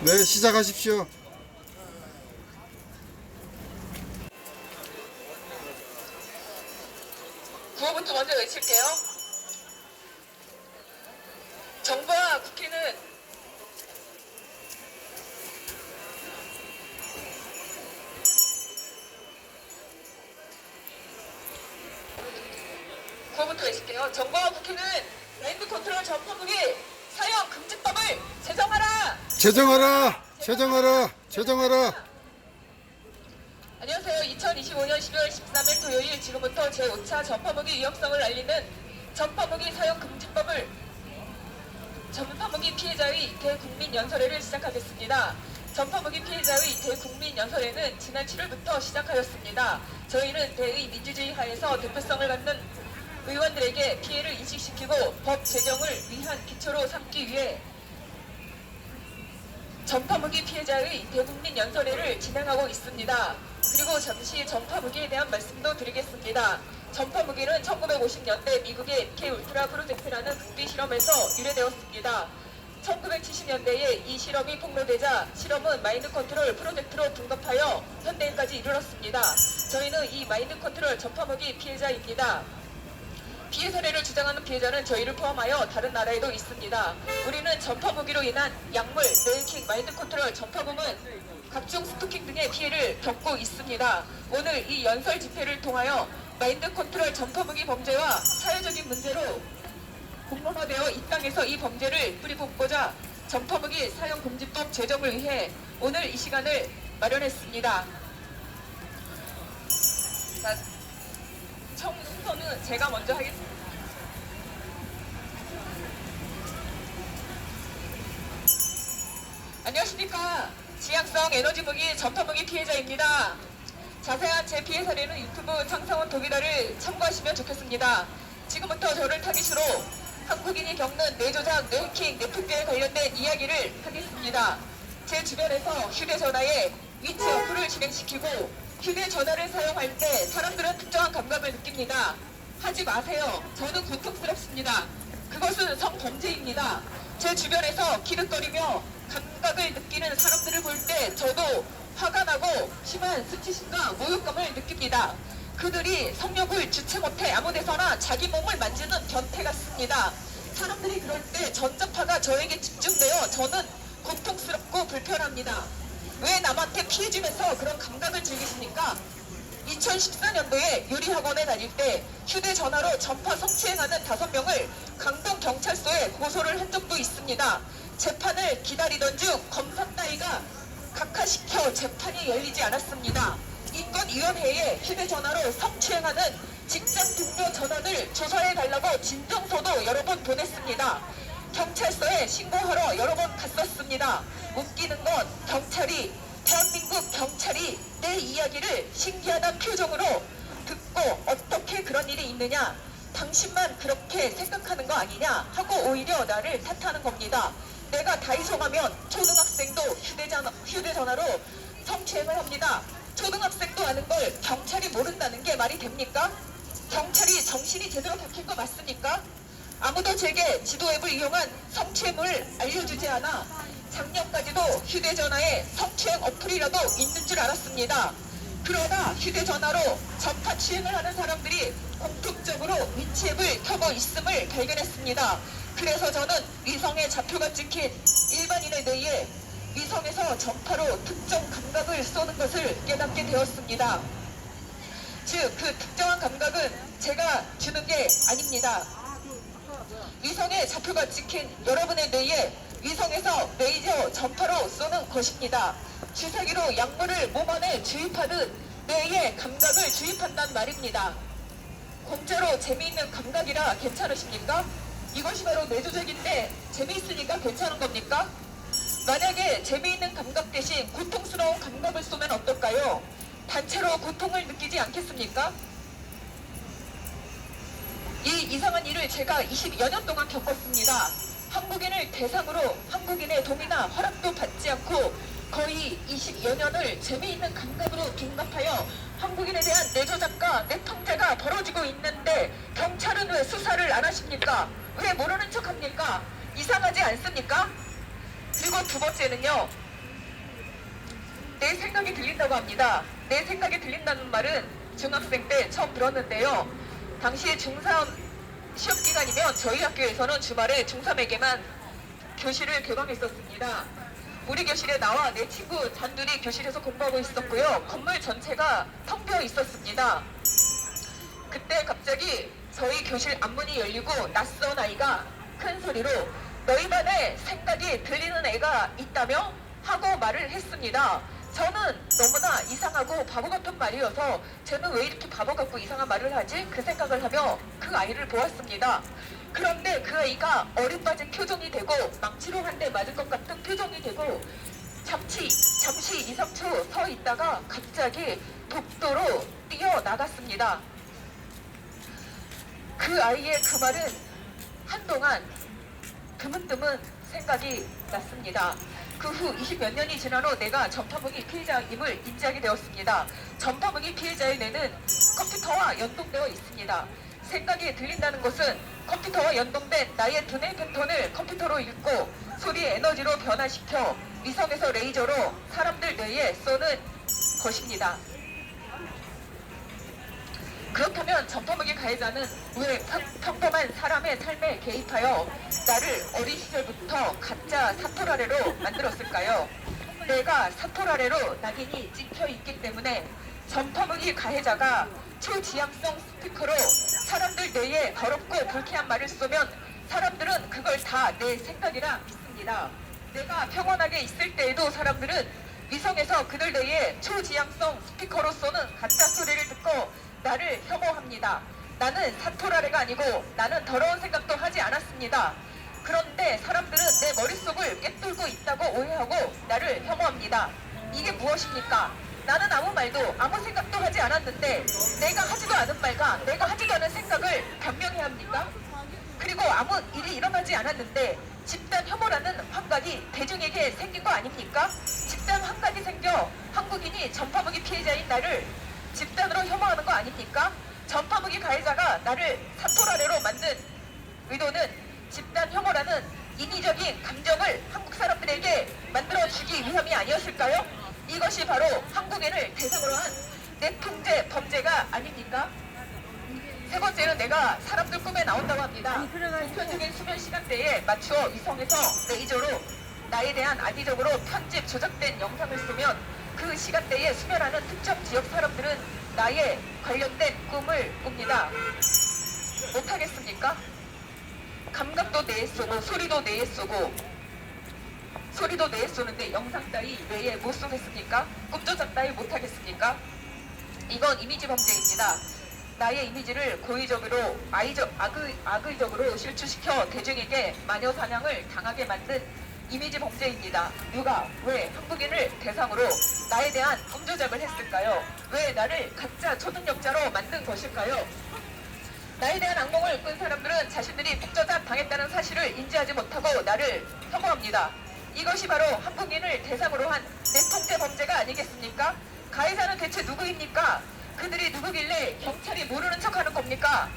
네, 시작하십시오. 구호부터 먼저 외칠게요. 정부와 국회는 구호부터 외칠게요. 정부와 국회는 마인드 컨트롤 전파무기 사용 금지법을 제정하라! 제정하라! 제정하라! 제정하라! 안녕하세요. 2025년 12월 13일 토요일 지금부터 제5차 전파무기 위험성을 알리는 전파무기 사용 금지법을 전파무기 피해자의 대국민연설회를 시작하겠습니다. 전파무기 피해자의 대국민연설회는 지난 7월부터 시작하였습니다. 저희는 대의 민주주의 하에서 대표성을 갖는 의원들에게 피해를 인식시키고 법 제정을 위한 기초로 삼기 위해 전파무기 피해자의 대국민연설회를 진행하고 있습니다. 그리고 잠시 전파무기에 대한 말씀도 드리겠습니다. 전파무기는 1950년대 미국의 MK 울트라 프로젝트라는 극비 실험에서 유래되었습니다. 1970년대에 이 실험이 폭로되자 실험은 마인드 컨트롤 프로젝트로 등급하여 현대까지 이르렀습니다. 저희는 이 마인드 컨트롤 전파무기 피해자입니다. 피해 사례를 주장하는 피해자는 저희를 포함하여 다른 나라에도 있습니다. 우리는 전파무기로 인한 약물, 네이킹, 마인드 컨트롤, 전파범은 각종 스토킹 등의 피해를 겪고 있습니다. 오늘 이 연설 집회를 통하여 마인드 컨트롤 전파무기 범죄와 사회적인 문제로 공론화되어 이 땅에서 이 범죄를 뿌리뽑고자 전파무기 사용 금지법 제정을 위해 오늘 이 시간을 마련했습니다. 자, 청소는 제가 먼저 하겠습니다. 안녕하십니까. 지향성 에너지무기 전파무기 피해자입니다. 자세한 제 피해 사례는 유튜브 창성원 도기다를 참고하시면 좋겠습니다. 지금부터 저를 타깃으로 한국인이 겪는 뇌조작, 뇌해킹, 뇌피해에 관련된 이야기를 하겠습니다. 제 주변에서 휴대전화에 위치 어플을 진행시키고 휴대전화를 사용할 때 사람들은 특정한 감각을 느낍니다. 하지 마세요. 저는 고통스럽습니다. 그것은 성범죄입니다. 제 주변에서 기득거리며 감각을 느끼는 사람들을 볼 때 저도 화가 나고 심한 수치심과 모욕감을 느낍니다. 그들이 성욕을 주체 못해 아무 데서나 자기 몸을 만지는 변태 같습니다. 사람들이 그럴 때 전자파가 저에게 집중되어 저는 고통스럽고 불편합니다. 왜 남한테 피해주면서 그런 감각을 즐기십니까? 2014년도에 요리학원에 다닐 때 휴대전화로 전파 성추행하는 5명을 강동경찰서에 고소를 한 적도 있습니다. 재판을 기다리던 중 검사 따위가 각하시켜 재판이 열리지 않았습니다. 인권위원회에 휴대전화로 성추행하는 직장 동료 전원을 조사해달라고 진정서도 여러 번 보냈습니다. 경찰서에 신고하러 여러 번 갔었습니다. 웃기는 건 대한민국 경찰이 내 이야기를 신기하다는 표정으로 듣고 어떻게 그런 일이 있느냐, 당신만 그렇게 생각하는 거 아니냐 하고 오히려 나를 탓하는 겁니다. 내가 다이소 가면 초등학생도 휴대전화로 성추행을 합니다. 초등학생도 아는 걸 경찰이 모른다는 게 말이 됩니까? 경찰이 정신이 제대로 박힌 거 맞습니까? 아무도 제게 지도 앱을 이용한 성추행을 알려주지 않아 작년까지도 휴대전화에 성추행 어플이라도 있는 줄 알았습니다. 그러나 휴대전화로 전파 추행을 하는 사람들이 공통적으로 위치 앱을 켜고 있음을 발견했습니다. 그래서 저는 위성에 좌표가 찍힌 일반인의 뇌에 위성에서 전파로 특정 감각을 쏘는 것을 깨닫게 되었습니다. 즉, 그 특정한 감각은 제가 주는 게 아닙니다. 위성에 좌표가 찍힌 여러분의 뇌에 위성에서 레이저 전파로 쏘는 것입니다. 주사기로 약물을 몸 안에 주입하듯 뇌에 감각을 주입한단 말입니다. 공짜로 재미있는 감각이라 괜찮으십니까? 이것이 바로 뇌조작인데 재미있으니까 괜찮은 겁니까? 만약에 재미있는 감각 대신 고통스러운 감각을 쏘면 어떨까요? 단체로 고통을 느끼지 않겠습니까? 이 이상한 일을 제가 20여 년 동안 겪었습니다. 한국인을 대상으로 한국인의 동의나 허락도 받지 않고 거의 20여 년을 재미있는 감각으로 둔갑하여 한국인에 대한 뇌조작과 뇌통제가 벌어지고 있는데 경찰은 왜 수사를 안 하십니까? 왜 모르는 척 합니까? 이상하지 않습니까? 그리고 두 번째는요. 내 생각이 들린다고 합니다. 내 생각이 들린다는 말은 중학생 때 처음 들었는데요. 당시에 중3 시험 기간이면 저희 학교에서는 주말에 중3에게만 교실을 개방했었습니다. 우리 교실에 나와 내 친구 단둘이 교실에서 공부하고 있었고요. 건물 전체가 텅 비어 있었습니다. 그때 갑자기 저희 교실 앞문이 열리고 낯선 아이가 큰 소리로 너희 반에 생각이 들리는 애가 있다며? 하고 말을 했습니다. 저는 너무나 이상하고 바보 같은 말이어서 쟤는 왜 이렇게 바보 같고 이상한 말을 하지? 그 생각을 하며 그 아이를 보았습니다. 그런데 그 아이가 어리빠진 표정이 되고 망치로 한 대 맞을 것 같은 표정이 되고 잠시 2, 3초 서 있다가 갑자기 복도로 뛰어나갔습니다. 그 아이의 그 말은 한동안 드문드문 생각이 났습니다. 그 후 20몇 년이 지난 후 내가 전파무기 피해자임을 인지하게 되었습니다. 전파무기 피해자의 뇌는 컴퓨터와 연동되어 있습니다. 생각이 들린다는 것은 컴퓨터와 연동된 나의 두뇌 패턴을 컴퓨터로 읽고 소리의 에너지로 변화시켜 위성에서 레이저로 사람들 뇌에 쏘는 것입니다. 그렇다면 전파무기 가해자는 왜 평범한 사람의 삶에 개입하여 나를 어린 시절부터 가짜 사토라레로 만들었을까요? 내가 사토라레로 낙인이 찍혀있기 때문에 전파무기 가해자가 초지향성 스피커로 사람들 뇌에 더럽고 불쾌한 말을 쏘면 사람들은 그걸 다 내 생각이라 믿습니다. 내가 평온하게 있을 때에도 사람들은 위성에서 그들 뇌에 초지향성 스피커로 쏘는 가짜 소리를 듣고 나를 혐오합니다. 나는 사토라레가 아니고 나는 더러운 생각도 하지 않았습니다. 그런데 사람들은 내 머릿속을 꿰뚫고 있다고 오해하고 나를 혐오합니다. 이게 무엇입니까? 나는 아무 말도 아무 생각도 하지 않았는데 내가 하지도 않은 말과 내가 하지도 않은 생각을 변명해야 합니까? 그리고 아무 일이 일어나지 않았는데 집단 혐오라는 환각이 대중에게 생긴 거 아닙니까? 집단 환각이 생겨 한국인이 전파무기 피해자인 나를 집단으로 혐오하는 거 아닙니까? 전파무기 가해자가 나를 사토라레로 만든 의도는 집단 혐오라는 인위적인 감정을 한국 사람들에게 만들어주기 위함이 아니었을까요? 이것이 바로 한국인을 대상으로 한 내통제 범죄가 아닙니까? 세 번째는 내가 사람들 꿈에 나온다고 합니다. 보편적인 수면 시간대에 맞추어 위성에서 레이저로 나에 대한 악의적으로 편집 조작된 영상을 쏘면 그 시간대에 수면하는 특정 지역 사람들은 나에 관련된 꿈을 꿉니다. 못하겠습니까? 감각도 뇌에 쏘고 소리도 뇌에 쏘고 소리도 뇌에 쏘는데 영상 따위 뇌에 못 쏘겠습니까? 꿈조작 따위 못하겠습니까? 이건 이미지 범죄입니다. 나의 이미지를 고의적으로 악의적으로 실추시켜 대중에게 마녀 사냥을 당하게 만든 이미지 범죄입니다. 누가 왜 한국인을 대상으로 나에 대한 꿈조작을 했을까요? 왜 나를 가짜 초능력자로 만든 것일까요? 나에 대한 악몽을 꾼 사람들은 자신들이 꿈조작 당했다는 사실을 인지하지 못하고 나를 혐오합니다. 이것이 바로 한국인을 대상으로 한 내통제 범죄가 아니겠습니까? 가해자는 대체 누구입니까? 그들이 누구길래 경찰이 모르는 척하는 겁니까?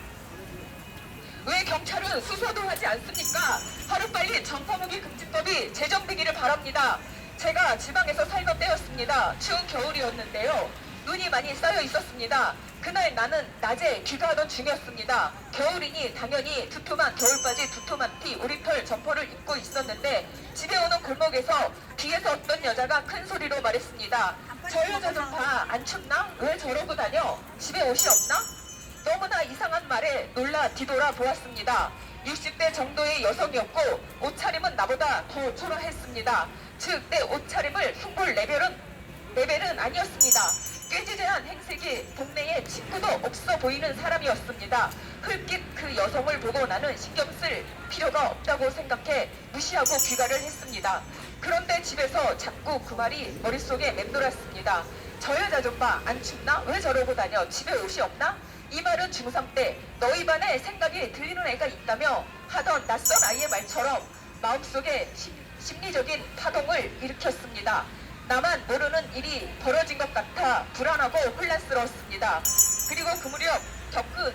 왜 경찰은 수사도 하지 않습니까? 하루빨리 전파무기 금지법이 제정되기를 바랍니다. 제가 지방에서 살던 때였습니다. 추운 겨울이었는데요. 눈이 많이 쌓여 있었습니다. 그날 나는 낮에 귀가하던 중이었습니다. 겨울이니 당연히 두툼한 겨울바지, 두툼한 티, 우리털 점퍼를 입고 있었는데 집에 오는 골목에서 뒤에서 어떤 여자가 큰 소리로 말했습니다. 저 여자 좀 봐. 안 춥나? 왜 저러고 다녀? 집에 옷이 없나? 너무나 이상한 말에 놀라 뒤돌아 보았습니다. 60대 정도의 여성이었고 옷차림은 나보다 더 초라했습니다. 즉 내 옷차림을 흉볼 레벨은 아니었습니다. 꾀지재한 행색이 동네에 친구도 없어 보이는 사람이었습니다. 흘낏 그 여성을 보고 나는 신경 쓸 필요가 없다고 생각해 무시하고 귀가를 했습니다. 그런데 집에서 자꾸 그 말이 머릿속에 맴돌았습니다. 저 여자 좀 봐. 안 춥나? 왜 저러고 다녀? 집에 옷이 없나? 이 말은 중3 때 너희 반에 생각이 들리는 애가 있다며 하던 낯선 아이의 말처럼 마음속에 심리적인 파동을 일으켰습니다. 나만 모르는 일이 벌어진 것 같아 불안하고 혼란스러웠습니다. 그리고 그 무렵 겪은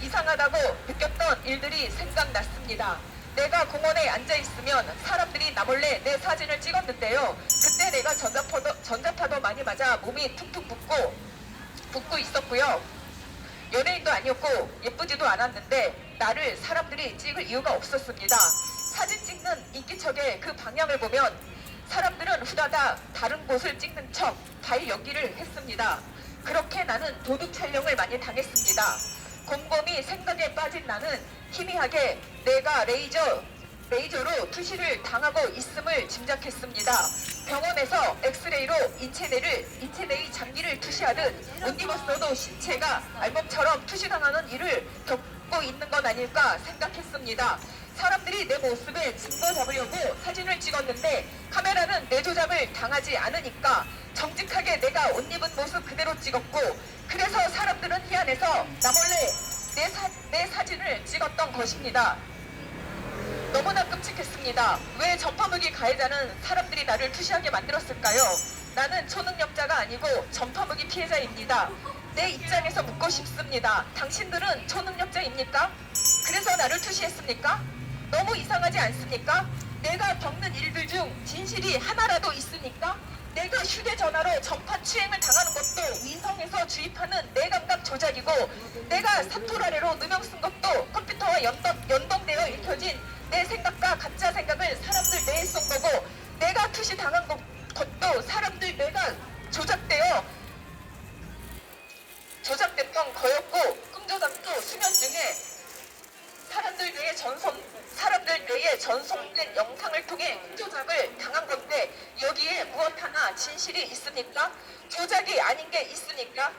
이상하다고 느꼈던 일들이 생각났습니다. 내가 공원에 앉아있으면 사람들이 나 몰래 내 사진을 찍었는데요. 그때 그때 내가 전자파도 많이 맞아 몸이 퉁퉁 붓고 있었고요. 연예인도 아니었고 예쁘지도 않았는데 나를 사람들이 찍을 이유가 없었습니다. 사진 찍는 인기척의 그 방향을 보면 사람들은 후다닥 다른 곳을 찍는 척 발 연기를 했습니다. 그렇게 나는 도둑 촬영을 많이 당했습니다. 곰곰이 생각에 빠진 나는 희미하게 내가 레이저로 투시를 당하고 있음을 짐작했습니다. 병원에서 엑스레이로 인체 내 장기를 투시하듯 옷 입었어도 신체가 알몸처럼 투시당하는 일을 겪고 있는 건 아닐까 생각했습니다. 사람들이 내 모습을 증거 잡으려고 사진을 찍었는데 카메라는 내 조작을 당하지 않으니까 정직하게 내가 옷 입은 모습 그대로 찍었고, 그래서 사람들은 희한해서 나 몰래 내 사진을 찍었던 것입니다. 너무나 끔찍했습니다. 왜 전파무기 가해자는 사람들이 나를 투시하게 만들었을까요? 나는 초능력자가 아니고 전파무기 피해자입니다. 내 입장에서 묻고 싶습니다. 당신들은 초능력자입니까? 그래서 나를 투시했습니까? 너무 이상하지 않습니까? 내가 겪는 일들 중 진실이 하나라도 있습니까? 내가 휴대전화로 전파 추행을 당하는 것도 위성에서 주입하는 내 감각 조작이고, 내가 사토 아래로 누명 쓴 것도 컴퓨터와 연동되어 읽혀진 내 생각과 가짜 생각을 사람들 뇌에 쏜 거고, 내가 투시 당한 것도 사람들 뇌가 조작됐던 거였고, 꿈조작도 수면 중에 사람들 뇌에 전송된 영상을 통해 조작을 당한 건데, 여기에 무엇 하나 진실이 있습니까? 조작이 아닌 게 있습니까?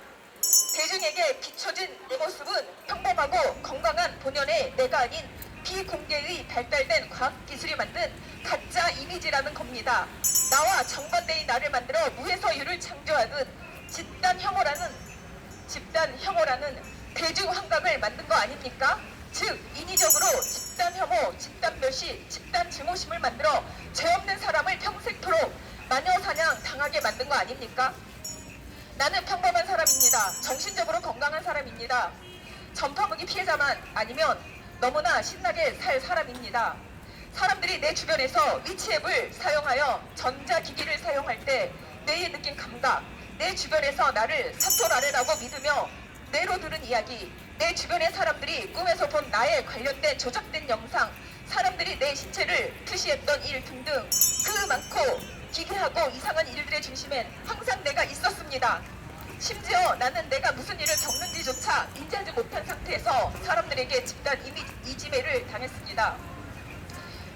대중에게 비춰진 내 모습은 평범하고 건강한 본연의 내가 아닌 비공개의 발달된 과학기술이 만든 가짜 이미지라는 겁니다. 나와 정반대의 나를 만들어 무에서 유를 창조하듯 집단 혐오라는 대중환각을 만든 거 아닙니까? 즉 인위적으로 집단 혐오, 집단 멸시, 집단 증오심을 만들어 죄 없는 사람을 평생토록 마녀사냥 당하게 만든 거 아닙니까? 나는 평범한 사람입니다. 정신적으로 건강한 사람입니다. 전파무기 피해자만 아니면 너무나 신나게 살 사람입니다. 사람들이 내 주변에서 위치앱을 사용하여 전자기기를 사용할 때 뇌에 느낀 감각, 내 주변에서 나를 사토라레라고 믿으며 뇌로 들은 이야기, 내 주변의 사람들이 꿈에서 본 나에 관련된 조작된 영상, 사람들이 내 신체를 투시했던 일 등등 그 많고 기괴하고 이상한 일들의 중심엔 항상 내가 있었습니다. 심지어 나는 내가 무슨 일을 겪는지조차 인지하지 못한 상태에서 사람들에게 집단 이지매를 당했습니다.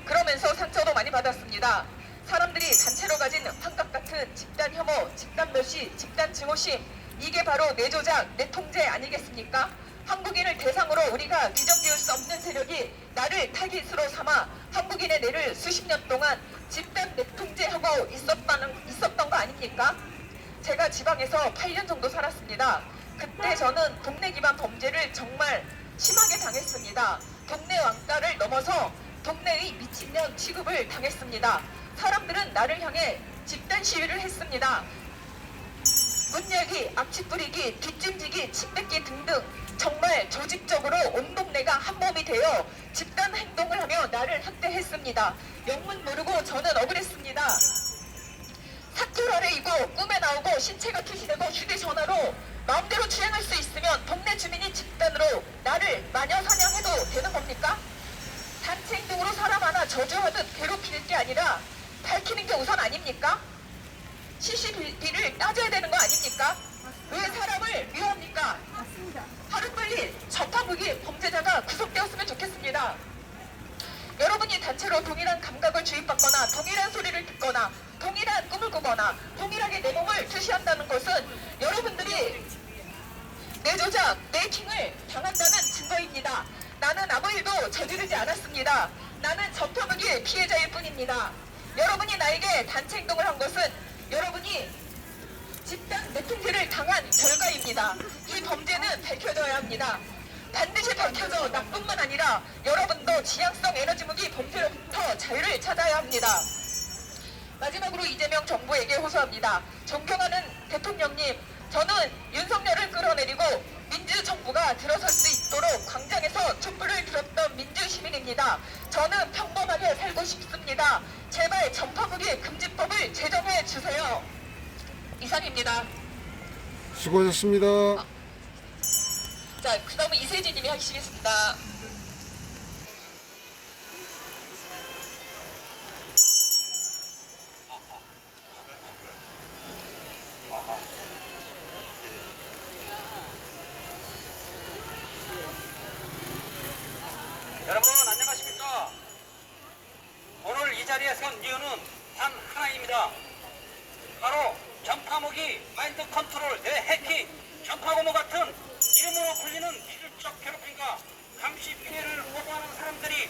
그러면서 상처도 많이 받았습니다. 사람들이 단체로 가진 환각 같은 집단 혐오, 집단 멸시, 집단 증오심, 이게 바로 내 조작, 내 통제 아니겠습니까? 한국인을 대상으로 우리가 규정지을 수 없는 세력이 나를 타깃으로 삼아 한국인의 뇌를 수십 년 동안 집단 내통제하고 있었던 거 아닙니까? 제가 지방에서 8년 정도 살았습니다. 그때 저는 동네 기반 범죄를 정말 심하게 당했습니다. 동네 왕따를 넘어서 동네의 미친년 취급을 당했습니다. 사람들은 나를 향해 집단 시위를 했습니다. 문 열기, 악취 뿌리기, 뒷짐지기, 침 뱉기 등등 정말 조직적으로 온 동네가 한 몸이 되어 집단 행동을 하며 나를 학대했습니다. 영문 모르고 저는 억울했습니다. 사투 아래이고 꿈에 나오고 신체가 투시되고 휴대전화로 마음대로 주행할 수 있으면 동네 주민이 집단으로 나를 마녀 사냥해도 되는 겁니까? 단체 행동으로 사람 하나 저주하듯 괴롭히는 게 아니라 밝히는 게 우선 아닙니까? CCTV를 따져야 되는 거 아닙니까? 왜 사람을 미워합니까? 하루빨리 전파무기 범죄자가 구속되었으면 좋겠습니다. 여러분이 단체로 동일한 감각을 주입받거나 동일한 소리를 듣거나 동일한 꿈을 꾸거나 동일하게 내 몸을 투시한다는 것은 여러분들이 내 조작, 내 킹을 당한다는 증거입니다. 나는 아무 일도 저지르지 않았습니다. 나는 전파무기 피해자일 뿐입니다. 여러분이 나에게 단체 행동을 한 것은 여러분이 집단 내통제를 당한 결과입니다. 이 범죄는 밝혀져야 합니다. 반드시 밝혀져 나뿐만 아니라 여러분도 지향성 에너지 무기 범죄로부터 자유를 찾아야 합니다. 마지막으로 이재명 정부에게 호소합니다. 존경하는 대통령님, 저는 윤석열을 끌어내리고 민주정부가 들어설 수 있도록 광장에서 촛불을 들었던 민주시민입니다. 저는 평범하게 살고 싶습니다. 제발 전파무기 금지법을 제정해 주세요. 이상입니다. 수고하셨습니다. 자, 그 다음은 이세진님이 하시겠습니다. 여러분 안녕하십니까? 오늘 이 자리에 선 이유는 단 하나입니다. 바로 전파무기, 마인드 컨트롤, 뇌해킹, 전파고무 같은 이름으로 불리는 기술적 괴롭힘과 감시 피해를 호소하는 사람들이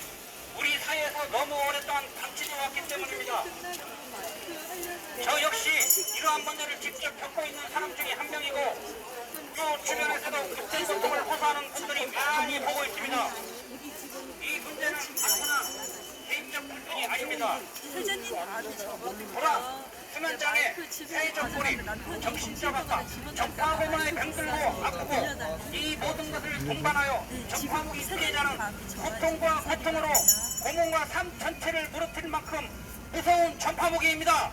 우리 사회에서 너무 오랫동안 방치되어 왔기 때문입니다. 저 역시 이러한 문제를 직접 겪고 있는 사람 중에 한 명이고 또 주변에서도 같은 고통을 호소하는 분들이 많이 보고 있습니다. 이 문제는 단순한 개인적 불편이 아닙니다. 불안, 수면장애, 사회적 고립, 정신적 악화, 전파고문의 병들고 아프고 이 모든 것을 동반하여 전파무기 피해자는 고통과 고통으로 고문과 삶 전체를 무너뜨릴 만큼 무서운 전파무기입니다.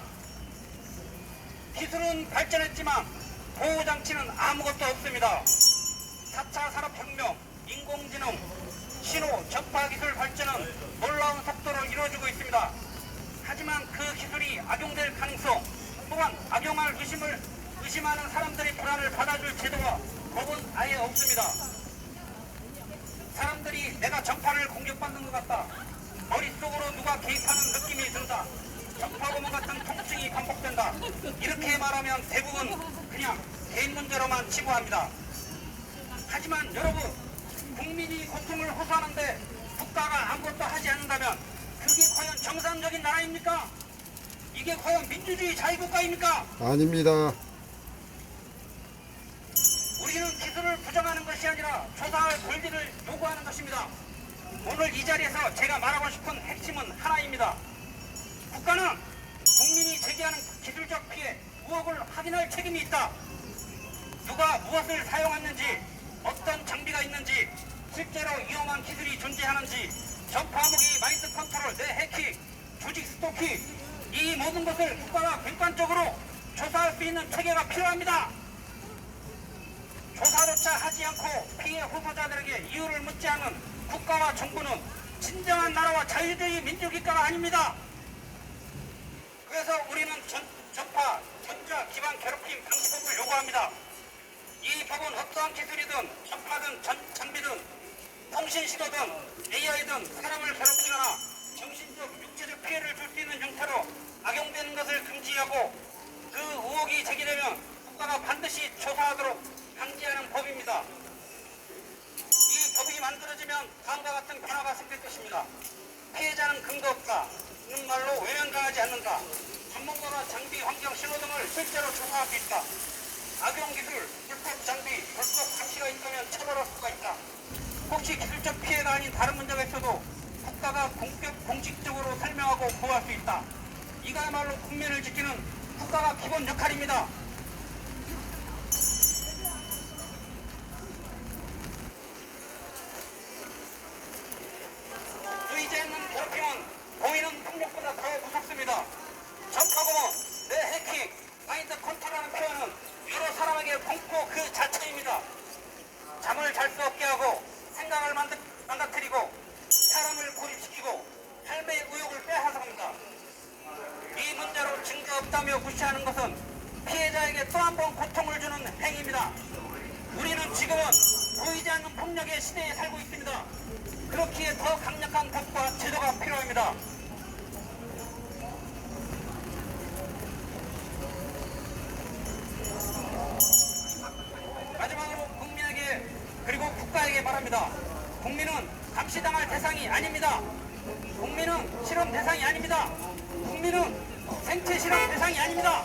기술은 발전했지만 보호장치는 아무것도 없습니다. 4차 산업혁명, 인공지능, 신호, 전파기술 발전은 놀라운 속도로 이루어지고 있습니다. 하지만 그 기술이 악용될 가능성 또한 악용할 의심하는 사람들의 불안을 받아줄 제도와 법은 아예 없습니다. 사람들이 내가 전파를 공격받는 것 같다. 머릿속으로 누가 개입하는 느낌이 든다. 전파고문 같은 통증이 반복된다. 이렇게 말하면 대부분 그냥 개인 문제로만 치부합니다. 하지만 여러분, 국민이 고통을 호소하는데 국가가 아무것도 하지 않는다면 그게 과연 정상적인 나라입니까? 이게 과연 민주주의 자유국가입니까? 아닙니다. 우리는 기술을 부정하는 것이 아니라 조사할 권리를 요구하는 것입니다. 오늘 이 자리에서 제가 말하고 싶은 핵심은 하나입니다. 국가는 국민이 제기하는 기술적 피해, 의혹을 확인할 책임이 있다. 누가 무엇을 사용했는지, 어떤 장비가 있는지, 실제로 위험한 기술이 존재하는지, 전파무기, 마인드 컨트롤, 뇌해킹, 조직 스토킹, 이 모든 것을 국가가 객관적으로 조사할 수 있는 체계가 필요합니다. 조사조차 하지 않고 피해 호소자들에게 이유를 묻지 않은 국가와 정부는 진정한 나라와 자유주의 민주국가가 아닙니다. 그래서 우리는 전파, 전자 기반 괴롭힘 방지법을 요구합니다. 이 법은 어떠한 기술이든 전파든 장비든 통신시도든 AI든 사람을 괴롭히거나 정신적, 육체적 피해를 줄 수 있는 형태로 악용되는 것을 금지하고 그 의혹이 제기되면 국가가 반드시 조사하도록 강제하는 법입니다. 이 법이 만들어지면 다음과 같은 변화가 생길 것입니다. 피해자는 근거 없다는 말로 외면당하지 않는다. 전문가가 장비, 환경, 신호 등을 실제로 조사할 수 있다. 악용기술, 불법 장비, 불법 가치가 있다면 처벌할 수가 있다. 혹시 기술적 피해가 아닌 다른 문제가 있어도 국가가 공식적으로 설명하고 보호할 수 있다. 이거야말로 국민을 지키는 국가가 기본 역할입니다. 의지 않는 괴롭힘은 보이는 폭력보다 더 무섭습니다. 전파고문, 뇌해킹, 마인드 컨트롤하는 표현은 여러 사람에게 공포 그 자체입니다. 잠을 잘 수 없게 하고 생각을 망가뜨리고 사람을 고립시키고 삶의 의욕을 빼앗아갑니다. 이 문제로 증거 없다며 무시하는 것은 피해자에게 또 한 번 고통을 주는 행위입니다. 우리는 지금은 보이지 않는 폭력의 시대에 살고 있습니다. 그렇기에 더 강력한 법과 제도가 필요합니다. 마지막으로 국민에게 그리고 국가에게 말합니다. 국민은 감시당할 대상이 아닙니다. 국민은 실험 대상이 아닙니다. 국민은 생체 실험 대상이 아닙니다.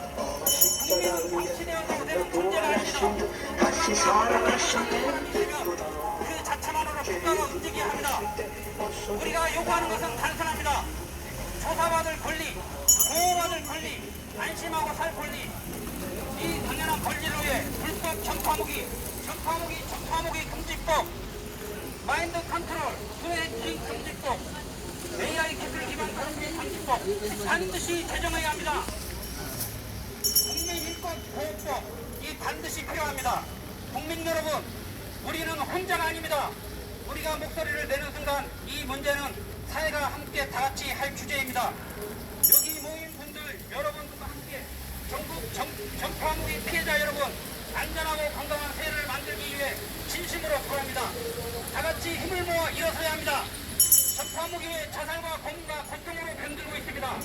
국민은 감시되어도 되는 존재가 아닙니다. 사람이 되면 그 자체만으로 국가가 움직여야 합니다. 우리가 요구하는 것은 단순합니다. 조사받을 권리, 보호받을 권리, 안심하고 살 권리. 이 당연한 권리를 위해 불법 전파무기 금지법, 마인드 컨트롤, 뇌해킹 금지법, AI 기술 기반 가정비 방지법 반드시 제정해야 합니다. 국민인권보호법 이 반드시 필요합니다. 국민 여러분, 우리는 혼자가 아닙니다. 우리가 목소리를 내는 순간 이 문제는 사회가 함께 다 같이 할 주제입니다. 여기 모인 분들 여러분들과 함께 전국 전파무기 피해자 여러분 안전하고 건강한 사회를 만들기 위해 진심으로 구합니다. 다 같이 힘을 모아 일어서야 합니다. 전파무기의 자살과 고문과 고통으로 병들고 있습니다.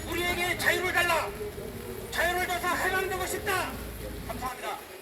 우리에게 자유를 달라. 자유를 줘서 해방되고 싶다. 감사합니다.